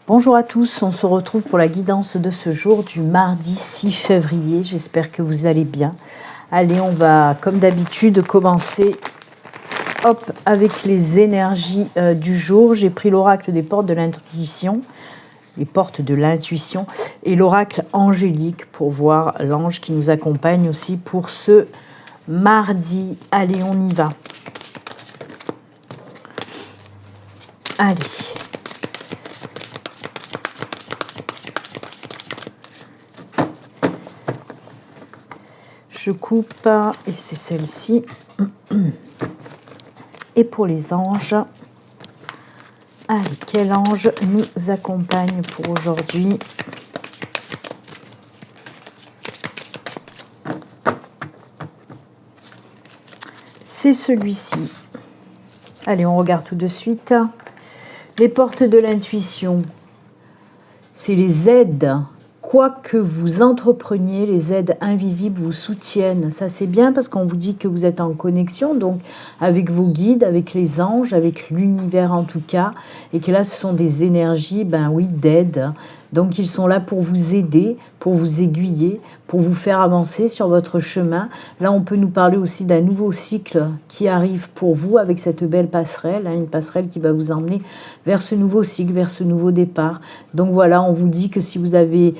Bonjour à tous, on se retrouve pour la guidance de ce jour du mardi 6 février. J'espère que vous allez bien. Allez, on va comme d'habitude commencer avec les énergies du jour. J'ai pris l'oracle des portes de l'intuition, les portes de l'intuition et l'oracle angélique pour voir l'ange qui nous accompagne aussi pour ce mardi. Allez, on y va. Allez. Je coupe et c'est celle-ci. Et pour les anges, allez, quel ange nous accompagne pour aujourd'hui? C'est celui-ci. Allez, on regarde tout de suite. Les portes de l'intuition, c'est les aides. Quoi que vous entrepreniez, les aides invisibles vous soutiennent. Ça, c'est bien parce qu'on vous dit que vous êtes en connexion, donc avec vos guides, avec les anges, avec l'univers en tout cas, et que là, ce sont des énergies, ben oui, d'aide. Donc, ils sont là pour vous aider, pour vous aiguiller, pour vous faire avancer sur votre chemin. Là, on peut nous parler aussi d'un nouveau cycle qui arrive pour vous avec cette belle passerelle, une passerelle qui va vous emmener vers ce nouveau cycle, vers ce nouveau départ. Donc voilà, on vous dit que si vous avez,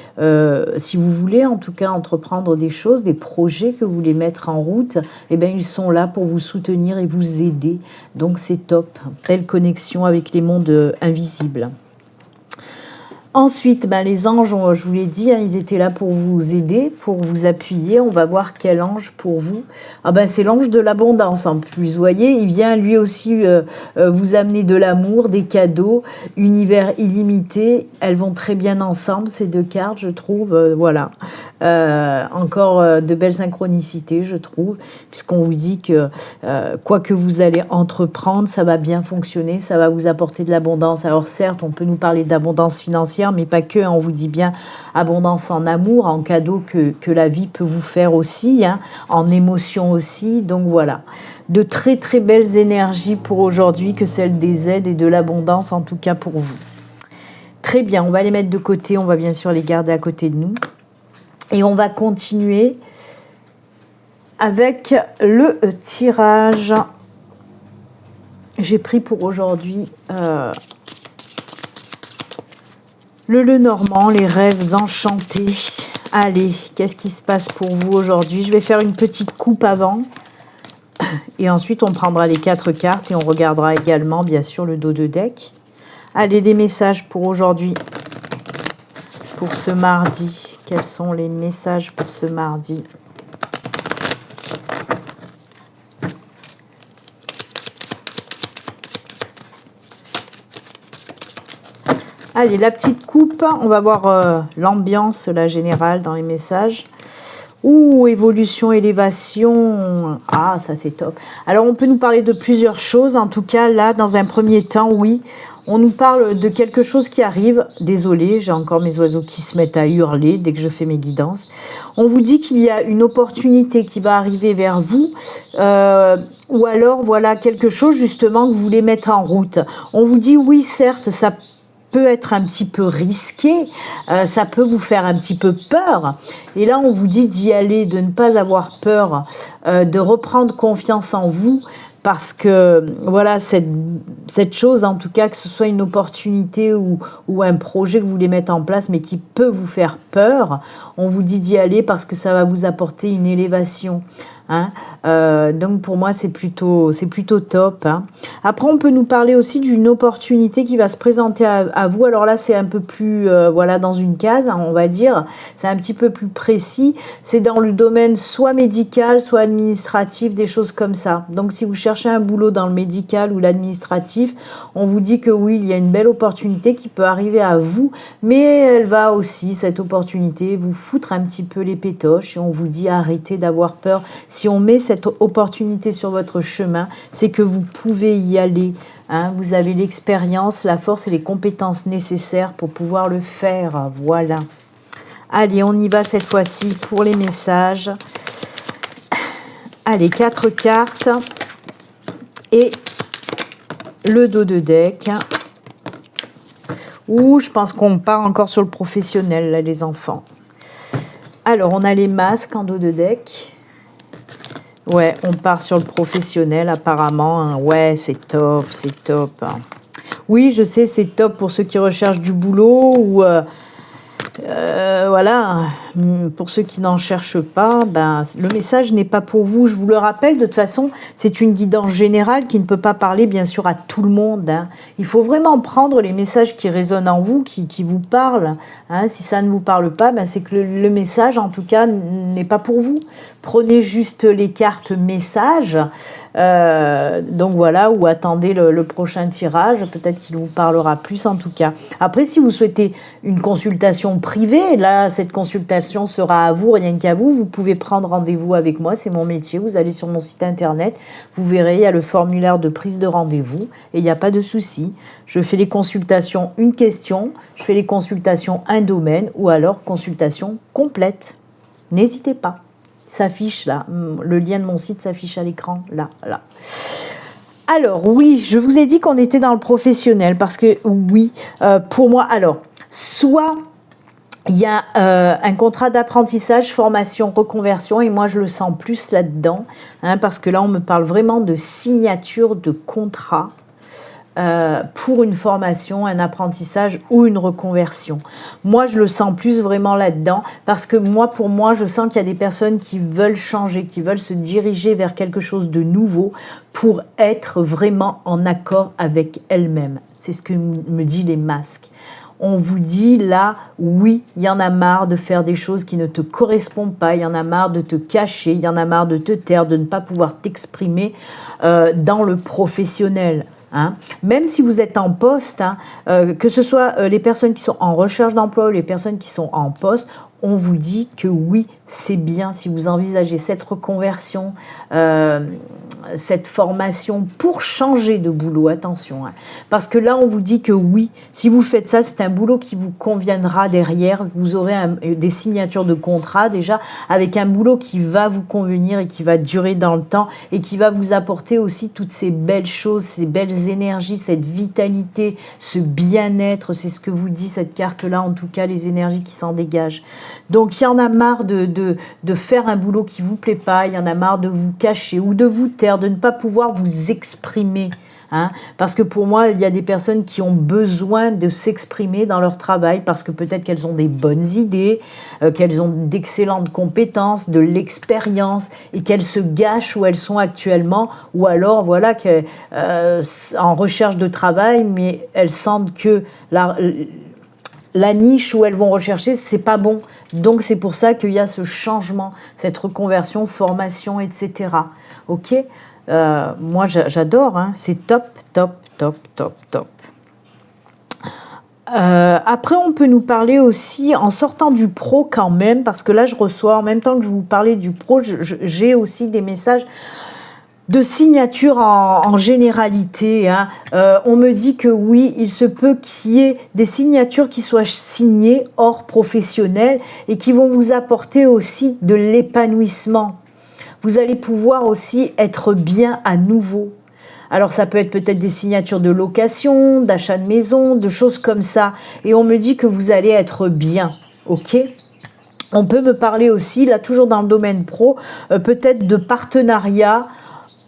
si vous voulez en tout cas entreprendre des choses, des projets que vous voulez mettre en route, eh bien, ils sont là pour vous soutenir et vous aider. Donc c'est top, belle connexion avec les mondes invisibles. Ensuite, ben, les anges, je vous l'ai dit, ils étaient là pour vous aider, pour vous appuyer. On va voir quel ange pour vous. Ah ben, c'est l'ange de l'abondance en plus. Vous voyez, il vient lui aussi vous amener de l'amour, des cadeaux, univers illimité. Elles vont très bien ensemble, ces deux cartes, je trouve. Voilà. Encore de belles synchronicités, je trouve, puisqu'on vous dit que quoi que vous allez entreprendre, ça va bien fonctionner, ça va vous apporter de l'abondance. Alors certes, on peut nous parler d'abondance financière, mais pas que, on vous dit bien abondance en amour, en cadeaux que la vie peut vous faire aussi, en émotions aussi. Donc voilà, de très très belles énergies pour aujourd'hui, que celle des aides et de l'abondance en tout cas pour vous. Très bien, on va les mettre de côté, on va bien sûr les garder à côté de nous. Et on va continuer avec le tirage. J'ai pris pour aujourd'hui le Lenormand, les rêves enchantés. Allez, qu'est-ce qui se passe pour vous aujourd'hui? Je vais faire une petite coupe avant. Et ensuite, on prendra les 4 cartes et on regardera également, bien sûr, le dos de deck. Allez, les messages pour aujourd'hui, pour ce mardi. Quels sont les messages pour ce mardi? Allez, la petite coupe, on va voir l'ambiance, la générale dans les messages. Ouh, évolution, élévation. Ah, ça c'est top. Alors, on peut nous parler de plusieurs choses. En tout cas, là, dans un premier temps, oui, on nous parle de quelque chose qui arrive. Désolée, j'ai encore mes oiseaux qui se mettent à hurler dès que je fais mes guidances. On vous dit qu'il y a une opportunité qui va arriver vers vous. Ou alors, voilà, quelque chose justement que vous voulez mettre en route. On vous dit, oui, certes, ça peut être un petit peu risqué, ça peut vous faire un petit peu peur. Et là, on vous dit d'y aller, de ne pas avoir peur, de reprendre confiance en vous. Parce que, voilà, cette chose, en tout cas, que ce soit une opportunité ou un projet que vous voulez mettre en place, mais qui peut vous faire peur, on vous dit d'y aller parce que ça va vous apporter une élévation. Donc pour moi c'est plutôt top. Après on peut nous parler aussi d'une opportunité qui va se présenter à vous. Alors là c'est un peu plus voilà, dans une case, on va dire, c'est un petit peu plus précis. C'est dans le domaine soit médical, soit administratif, des choses comme ça. Donc si vous cherchez un boulot dans le médical ou l'administratif, on vous dit que oui, il y a une belle opportunité qui peut arriver à vous, mais elle va aussi, cette opportunité, vous foutre un petit peu les pétoches et on vous dit arrêtez d'avoir peur. Si on met cette opportunité sur votre chemin, c'est que vous pouvez y aller. Vous avez l'expérience, la force et les compétences nécessaires pour pouvoir le faire. Voilà. Allez, on y va cette fois-ci pour les messages. Allez, 4 cartes et le dos de deck. Ouh, je pense qu'on part encore sur le professionnel, là, les enfants. Alors, on a les masques en dos de deck. Ouais, on part sur le professionnel, apparemment. Hein. Ouais, c'est top, c'est top. Hein. Oui, je sais, c'est top pour ceux qui recherchent du boulot ou... voilà, pour ceux qui n'en cherchent pas, ben, le message n'est pas pour vous. Je vous le rappelle, de toute façon, c'est une guidance générale qui ne peut pas parler, bien sûr, à tout le monde. Hein. Il faut vraiment prendre les messages qui résonnent en vous, qui vous parlent. Hein. Si ça ne vous parle pas, ben, c'est que le message, en tout cas, n'est pas pour vous. Prenez juste les cartes messages. Donc voilà, ou attendez le prochain tirage, peut-être qu'il vous parlera plus en tout cas. Après, si vous souhaitez une consultation privée, là, cette consultation sera à vous, rien qu'à vous. Vous pouvez prendre rendez-vous avec moi, c'est mon métier. Vous allez sur mon site internet, vous verrez, il y a le formulaire de prise de rendez-vous et il n'y a pas de souci. Je fais les consultations une question, je fais les consultations un domaine ou alors consultation complète. N'hésitez pas. S'affiche là, le lien de mon site s'affiche à l'écran, là. Alors oui, je vous ai dit qu'on était dans le professionnel, parce que oui, pour moi, alors, soit il y a un contrat d'apprentissage, formation, reconversion, et moi je le sens plus là-dedans, hein, parce que là on me parle vraiment de signature de contrat, pour une formation, un apprentissage ou une reconversion. Moi, je le sens plus vraiment là-dedans parce que pour moi, je sens qu'il y a des personnes qui veulent changer, qui veulent se diriger vers quelque chose de nouveau pour être vraiment en accord avec elles-mêmes. C'est ce que me disent les masques. On vous dit là, oui, il y en a marre de faire des choses qui ne te correspondent pas, il y en a marre de te cacher, il y en a marre de te taire, de ne pas pouvoir t'exprimer dans le professionnel. Hein. Même si vous êtes en poste, hein, que ce soit les personnes qui sont en recherche d'emploi ou les personnes qui sont en poste, on vous dit que oui, c'est bien si vous envisagez cette reconversion, cette formation pour changer de boulot, attention. Hein. Parce que là, on vous dit que oui, si vous faites ça, c'est un boulot qui vous conviendra derrière. Vous aurez des signatures de contrat déjà avec un boulot qui va vous convenir et qui va durer dans le temps et qui va vous apporter aussi toutes ces belles choses, ces belles énergies, cette vitalité, ce bien-être. C'est ce que vous dit cette carte-là, en tout cas, les énergies qui s'en dégagent. Donc, il y en a marre de faire un boulot qui ne vous plaît pas, il y en a marre de vous cacher ou de vous taire, de ne pas pouvoir vous exprimer. Hein, parce que pour moi, il y a des personnes qui ont besoin de s'exprimer dans leur travail parce que peut-être qu'elles ont des bonnes idées, qu'elles ont d'excellentes compétences, de l'expérience et qu'elles se gâchent où elles sont actuellement ou alors voilà en recherche de travail mais elles sentent que la niche où elles vont rechercher, c'est pas bon. Donc c'est pour ça qu'il y a ce changement, cette reconversion, formation, etc. Ok, moi j'adore, hein. C'est top, top, top, top, top. Après, on peut nous parler aussi en sortant du pro quand même, parce que là je reçois, en même temps que je vous parlais du pro, j'ai aussi des messages de signature en généralité. Hein. On me dit que oui, il se peut qu'il y ait des signatures qui soient signées hors professionnel et qui vont vous apporter aussi de l'épanouissement. Vous allez pouvoir aussi être bien à nouveau. Alors ça peut être peut-être des signatures de location, d'achat de maison, de choses comme ça. Et on me dit que vous allez être bien, ok ? On peut me parler aussi, là toujours dans le domaine pro, peut-être de partenariat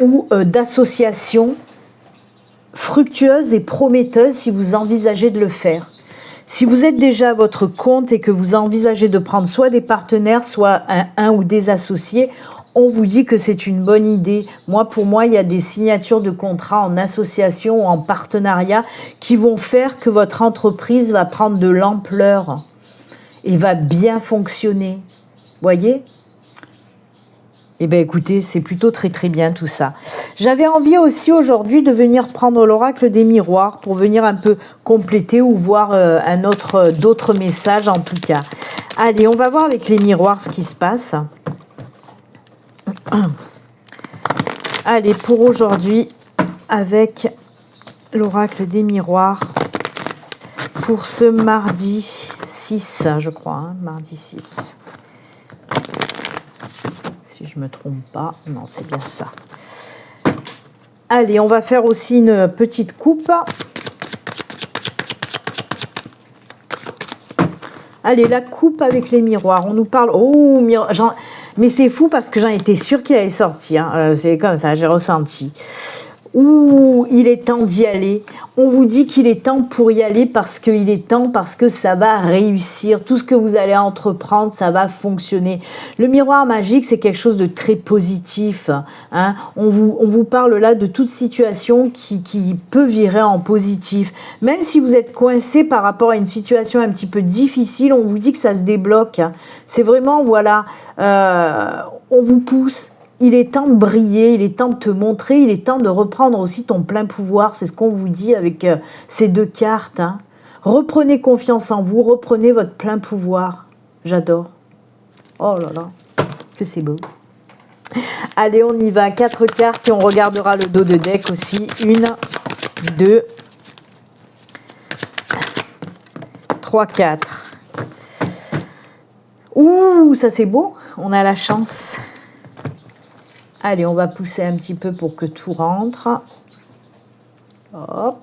ou d'associations fructueuses et prometteuses si vous envisagez de le faire. Si vous êtes déjà à votre compte et que vous envisagez de prendre soit des partenaires, soit un ou des associés, on vous dit que c'est une bonne idée. Pour moi, il y a des signatures de contrats en association ou en partenariat qui vont faire que votre entreprise va prendre de l'ampleur et va bien fonctionner. Voyez ? Eh bien, écoutez, c'est plutôt très très bien tout ça. J'avais envie aussi aujourd'hui de venir prendre l'oracle des miroirs pour venir un peu compléter ou voir d'autres messages en tout cas. Allez, on va voir avec les miroirs ce qui se passe. Allez, pour aujourd'hui, avec l'oracle des miroirs, pour ce mardi 6, je crois, hein, mardi 6. Si je ne me trompe pas, non, c'est bien ça. Allez, on va faire aussi une petite coupe. Allez, la coupe avec les miroirs. On nous parle... Oh, mais c'est fou parce que j'en étais sûre qu'il allait sortir. C'est comme ça, j'ai ressenti. Ouh, il est temps d'y aller. On vous dit qu'il est temps pour y aller parce qu'il est temps, parce que ça va réussir. Tout ce que vous allez entreprendre, ça va fonctionner. Le miroir magique, c'est quelque chose de très positif. Hein. On vous parle là de toute situation qui peut virer en positif. Même si vous êtes coincé par rapport à une situation un petit peu difficile, on vous dit que ça se débloque. C'est vraiment, voilà, on vous pousse. Il est temps de briller, il est temps de te montrer, il est temps de reprendre aussi ton plein pouvoir. C'est ce qu'on vous dit avec ces deux cartes. Hein. Reprenez confiance en vous, reprenez votre plein pouvoir. J'adore. Oh là là, que c'est beau. Allez, on y va. 4 cartes et on regardera le dos de deck aussi. 1, 2, 3, 4. Ouh, ça c'est beau. On a la chance. Allez, on va pousser un petit peu pour que tout rentre. Hop.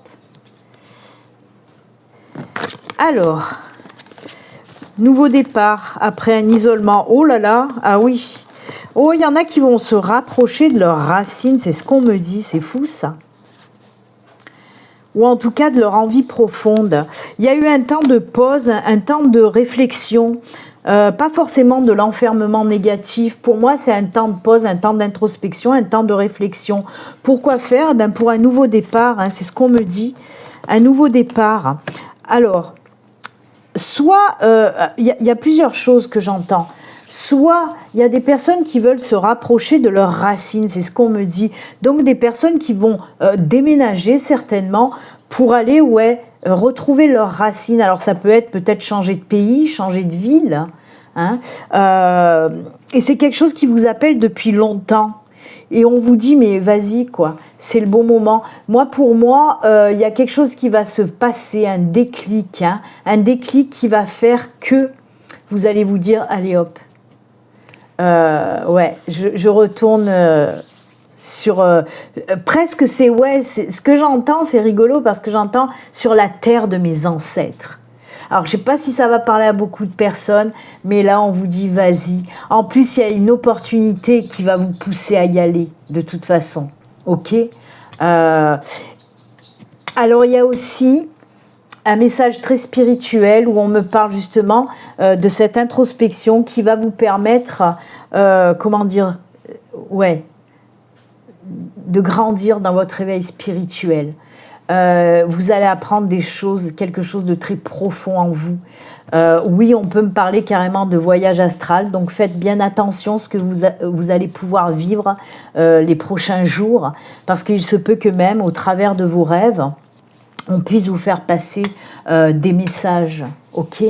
Alors, nouveau départ après un isolement. Oh là là, ah oui. Oh, il y en a qui vont se rapprocher de leurs racines, c'est ce qu'on me dit, c'est fou ça. Ou en tout cas de leur envie profonde. Il y a eu un temps de pause, un temps de réflexion. Pas forcément de l'enfermement négatif. Pour moi, c'est un temps de pause, un temps d'introspection, un temps de réflexion. Pourquoi faire? Ben pour un nouveau départ, hein, c'est ce qu'on me dit. Un nouveau départ. Alors, soit, y a plusieurs choses que j'entends. Soit, il y a des personnes qui veulent se rapprocher de leurs racines, c'est ce qu'on me dit. Donc, des personnes qui vont déménager certainement pour aller, retrouver leurs racines. Alors, ça peut être peut-être changer de pays, changer de ville. Hein. Et c'est quelque chose qui vous appelle depuis longtemps. Et on vous dit, mais vas-y, quoi, c'est le bon moment. Moi, pour moi, il y a quelque chose qui va se passer, un déclic. Hein, un déclic qui va faire que vous allez vous dire, allez hop. Je retourne sur... presque, c'est ce que j'entends, c'est rigolo parce que j'entends sur la terre de mes ancêtres. Alors, je ne sais pas si ça va parler à beaucoup de personnes, mais là, on vous dit, vas-y. En plus, il y a une opportunité qui va vous pousser à y aller, de toute façon. OK. Alors, il y a aussi un message très spirituel où on me parle justement de cette introspection qui va vous permettre, de grandir dans votre réveil spirituel. Vous allez apprendre des choses, quelque chose de très profond en vous. Oui, on peut me parler carrément de voyage astral, donc faites bien attention à ce que vous allez pouvoir vivre les prochains jours, parce qu'il se peut que même au travers de vos rêves, on puisse vous faire passer des messages, ok.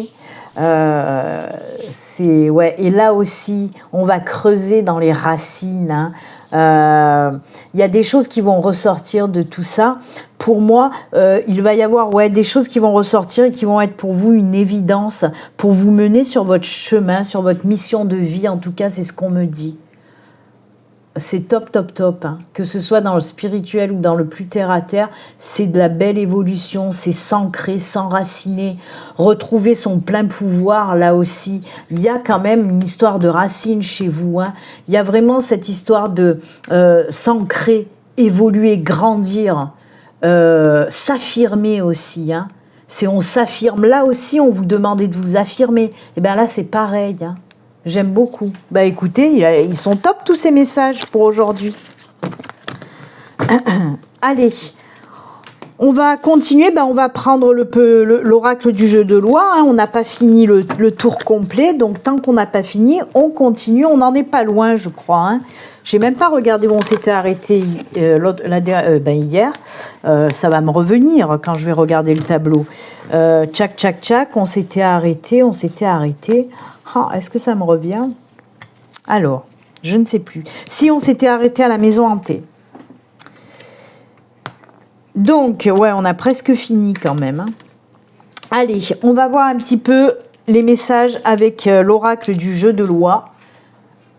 Et là aussi, on va creuser dans les racines. Hein. Il y a des choses qui vont ressortir de tout ça. Pour moi, il va y avoir des choses qui vont ressortir et qui vont être pour vous une évidence, pour vous mener sur votre chemin, sur votre mission de vie. En tout cas, c'est ce qu'on me dit. C'est top, top, top. Hein. Que ce soit dans le spirituel ou dans le plus terre-à-terre, c'est de la belle évolution, c'est s'ancrer, s'enraciner, retrouver son plein pouvoir là aussi. Il y a quand même une histoire de racines chez vous. Hein. Il y a vraiment cette histoire de s'ancrer, évoluer, grandir, s'affirmer aussi. Hein. C'est on s'affirme. Là aussi, on vous demandait de vous affirmer. Et bien là, c'est pareil. Hein. J'aime beaucoup. Bah écoutez, ils sont top tous ces messages pour aujourd'hui. Allez, on va continuer. On va prendre l'oracle du jeu de loi. Hein. On n'a pas fini le tour complet. Donc tant qu'on n'a pas fini, on continue. On n'en est pas loin, je crois. Hein. J'ai même pas regardé où on s'était arrêté hier. Ça va me revenir quand je vais regarder le tableau. Tchac, tchac, tchac. On s'était arrêté. Ah, est-ce que ça me revient? Alors, je ne sais plus. Si on s'était arrêté à la maison hantée. Donc, on a presque fini quand même. Hein. Allez, on va voir un petit peu les messages avec l'oracle du jeu de loi.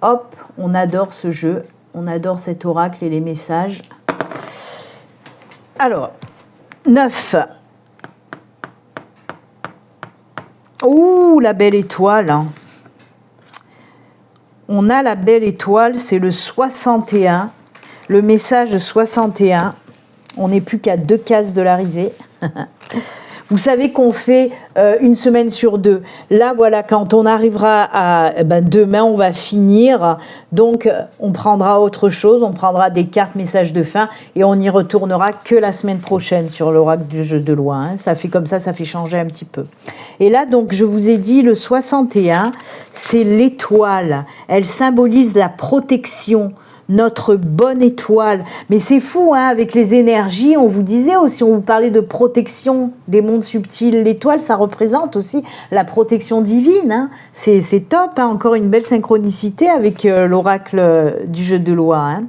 Hop, on adore ce jeu. On adore cet oracle et les messages. Alors, 9. Ouh, la belle étoile, hein. On a la belle étoile, c'est le 61. Le message 61. On n'est plus qu'à 2 cases de l'arrivée. Vous savez qu'on fait une semaine sur 2. Là, voilà, quand on arrivera à... demain, on va finir. Donc, on prendra autre chose. On prendra des cartes messages de fin. Et on n'y retournera que la semaine prochaine sur l'oracle du jeu de loi. Hein. Ça fait comme ça fait changer un petit peu. Et là, donc, je vous ai dit, le 61, c'est l'étoile. Elle symbolise la protection. Notre bonne étoile. Mais c'est fou, hein, avec les énergies, on vous disait aussi, on vous parlait de protection des mondes subtils. L'étoile, ça représente aussi la protection divine. Hein. C'est top, hein, encore une belle synchronicité avec l'oracle du jeu de loi. Hein.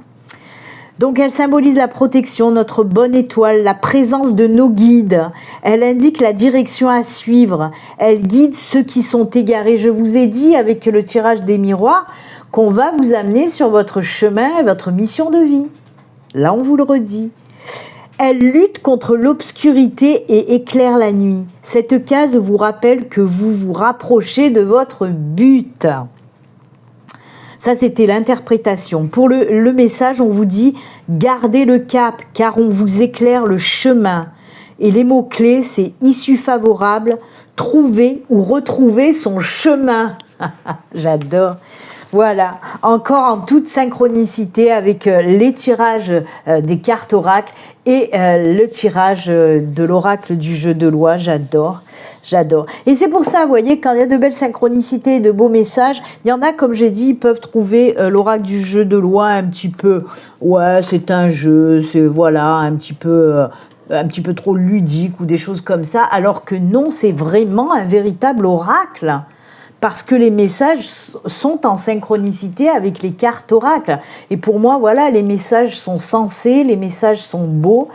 Donc elle symbolise la protection, notre bonne étoile, la présence de nos guides. Elle indique la direction à suivre. Elle guide ceux qui sont égarés. Je vous ai dit avec le tirage des miroirs qu'on va vous amener sur votre chemin, votre mission de vie. Là, on vous le redit. Elle lutte contre l'obscurité et éclaire la nuit. Cette case vous rappelle que vous vous rapprochez de votre but. Ça, c'était l'interprétation. Pour le message, on vous dit « Gardez le cap, car on vous éclaire le chemin ». Et les mots-clés, c'est « Issue favorable, trouver ou retrouver son chemin ». J'adore. Voilà, encore en toute synchronicité avec les tirages des cartes oracles et le tirage de l'oracle du jeu de loi. J'adore, j'adore. Et c'est pour ça, vous voyez, quand il y a de belles synchronicités et de beaux messages, il y en a, comme j'ai dit, ils peuvent trouver l'oracle du jeu de loi un petit peu, ouais, c'est un jeu, c'est voilà, un petit peu trop ludique ou des choses comme ça, alors que non, c'est vraiment un véritable oracle. Parce que les messages sont en synchronicité avec les cartes oracles. Et pour moi, voilà, les messages sont sensés, les messages sont beaux.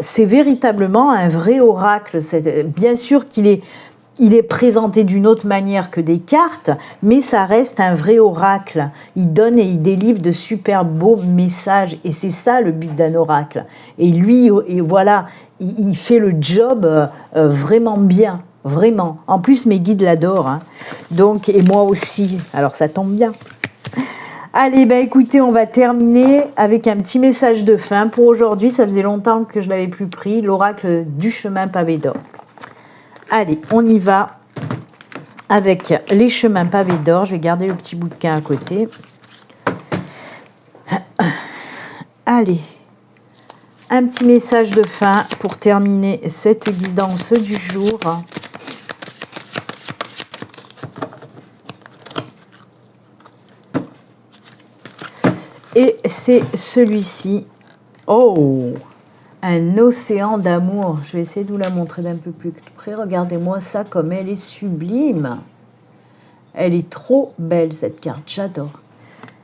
C'est véritablement un vrai oracle. Bien sûr qu'il est présenté d'une autre manière que des cartes, mais ça reste un vrai oracle. Il donne et il délivre de super beaux messages. Et c'est ça le but d'un oracle. Et lui, et voilà, il fait le job vraiment bien. Vraiment. En plus, mes guides l'adorent. Hein. Donc, et moi aussi. Alors, ça tombe bien. Allez, ben écoutez, on va terminer avec un petit message de fin. Pour aujourd'hui, ça faisait longtemps que je ne l'avais plus pris. L'oracle du chemin pavé d'or. Allez, on y va avec les chemins pavés d'or. Je vais garder le petit bouquin à côté. Allez. Un petit message de fin pour terminer cette guidance du jour. Et c'est celui-ci. Oh, un océan d'amour. Je vais essayer de vous la montrer d'un peu plus près. Regardez-moi ça comme elle est sublime. Elle est trop belle cette carte, j'adore.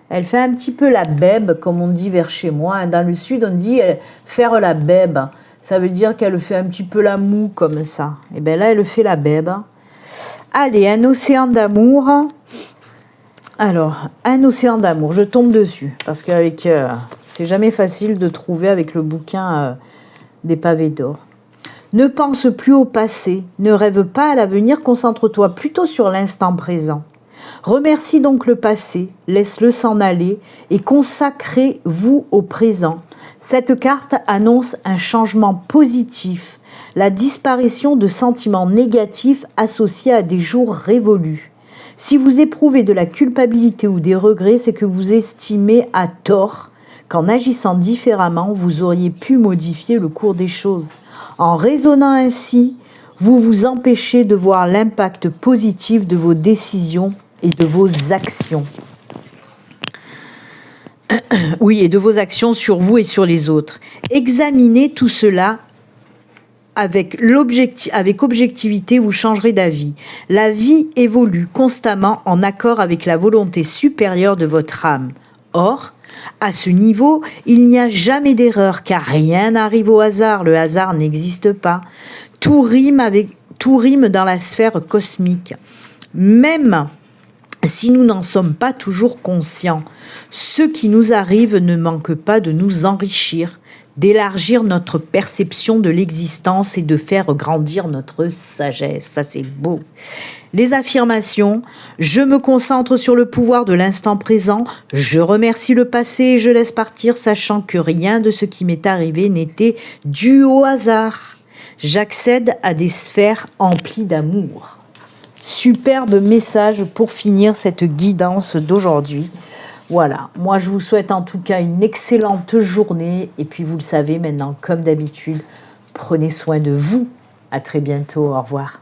Elle fait un petit peu la bèbe, comme on dit vers chez moi. Dans le sud, on dit faire la bèbe. Ça veut dire qu'elle fait un petit peu la moue comme ça. Et bien là, elle fait la bèbe. Allez, un océan d'amour. Alors, un océan d'amour, je tombe dessus. Parce qu'avec c'est jamais facile de trouver avec le bouquin des pavés d'or. Ne pense plus au passé, ne rêve pas à l'avenir, concentre-toi plutôt sur l'instant présent. Remercie donc le passé, laisse-le s'en aller et consacrez-vous au présent. Cette carte annonce un changement positif, la disparition de sentiments négatifs associés à des jours révolus. Si vous éprouvez de la culpabilité ou des regrets, c'est que vous estimez à tort qu'en agissant différemment, vous auriez pu modifier le cours des choses. En raisonnant ainsi, vous vous empêchez de voir l'impact positif de vos décisions et de vos actions. Oui, et de vos actions sur vous et sur les autres. Examinez tout cela avec objectivité, vous changerez d'avis. La vie évolue constamment en accord avec la volonté supérieure de votre âme. Or, à ce niveau, il n'y a jamais d'erreur, car rien n'arrive au hasard. Le hasard n'existe pas. Tout rime dans la sphère cosmique. Même si nous n'en sommes pas toujours conscients, ce qui nous arrive ne manque pas de nous enrichir, d'élargir notre perception de l'existence et de faire grandir notre sagesse. Ça, c'est beau. Les affirmations, je me concentre sur le pouvoir de l'instant présent, je remercie le passé et je laisse partir, sachant que rien de ce qui m'est arrivé n'était dû au hasard. J'accède à des sphères emplies d'amour. Superbe message pour finir cette guidance d'aujourd'hui. Voilà, moi je vous souhaite en tout cas une excellente journée et puis vous le savez maintenant, comme d'habitude, prenez soin de vous. À très bientôt, au revoir.